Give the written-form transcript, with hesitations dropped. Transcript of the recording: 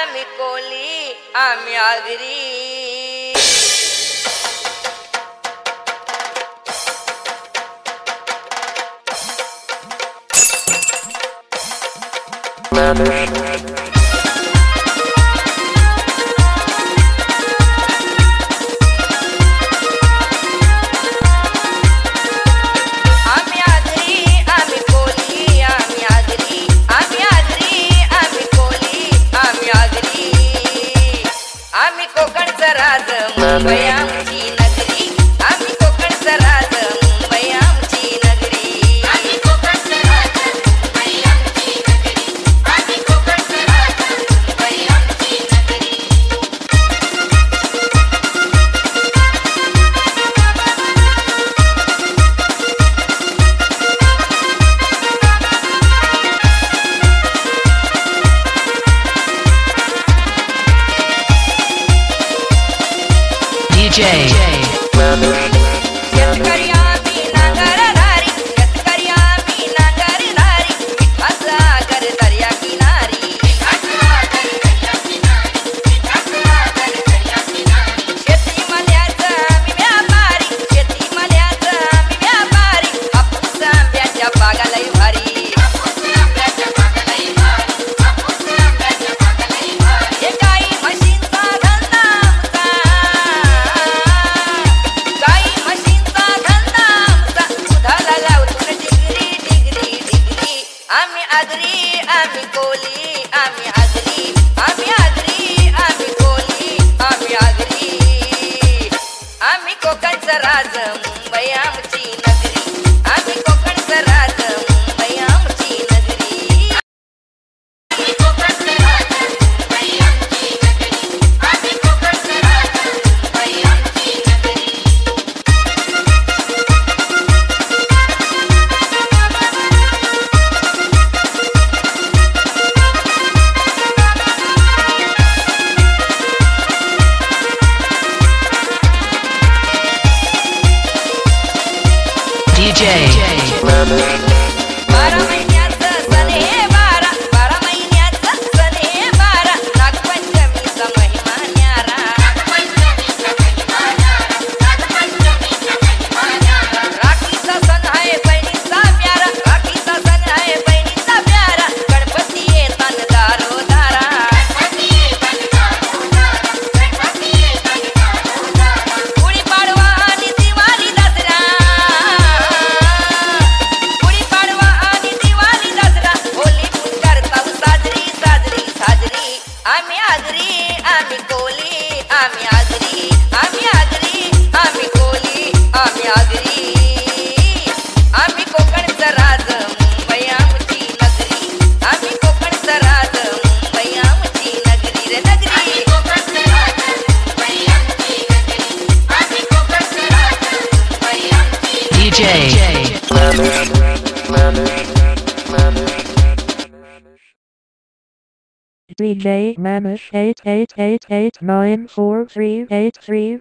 आम्ही कोली आम्ही आगरी. आम्ही कोकणचं राज मुंबई आमची नगरी. आम्ही कोकणचं राज मुंबई आमची नगरी. आम्ही कोकणचं राज मुंबई आमची नगरी. आम्ही कोकणचं राज मुंबई आमची नगरी. DJ शेतकरी आम्ही नांगरणारी. शेतकरी आम्ही नांगरणारी. मिठाचा आगर दर्या किनारी. शेती मल्याचं आम्ही व्यापारी. शेती मल्याचं आम्ही व्यापारी. हापूस आंब्याच्या बागा लई भारी. हे गाई म्हशींचा धंदा आमचा. गाई म्हशींचा धंदा आमचा. दुधाला लावून डिगरी डिगरी डिगरी. आम्ही आगरी आम्ही कोली आम्ही आगरी. आम्ही आगरी आम्ही कोली आम्ही आगरी. आम्ही कोकणचं राज मुंबई आमची नगरी. आम्ही कोकणचं राज मुंबई आमची नगरी. आम्ही कोकणचं राज मुंबई आमची नगरी. आम्ही कोकणचं राज मुंबई आमची नगरी. DJ 12 महिन्याचं सण हे 12. 12 महिन्याचं सण हे 12. नागपंचमीचा महिमा न्यारा. राखीचा सण आहे बहिणीचा प्यारा. राखीचा सण आहे बहिणीचा प्यारा. गणपती येतान दारोदारा. गुढीपाडवा आणि दिवाळी दसरा. गुढीपाडवा आणि दिवाळी दसरा. होली करताव साजरी साजरी साजरी. आम्ही आगरी आम्ही कोली आम्ही आगरी. आम्ही आगरी आम्ही कोली आम्ही आगरी. आम्ही कोकणचं राज मुंबई आमची नगरी. आम्ही कोकणचं राज मुंबई आमची नगरी रे नगरी. कोकणचं राज मुंबई आमची नगरी. आम्ही कोकणचं राज मुंबई आमची DJ 3J Manish 8888943835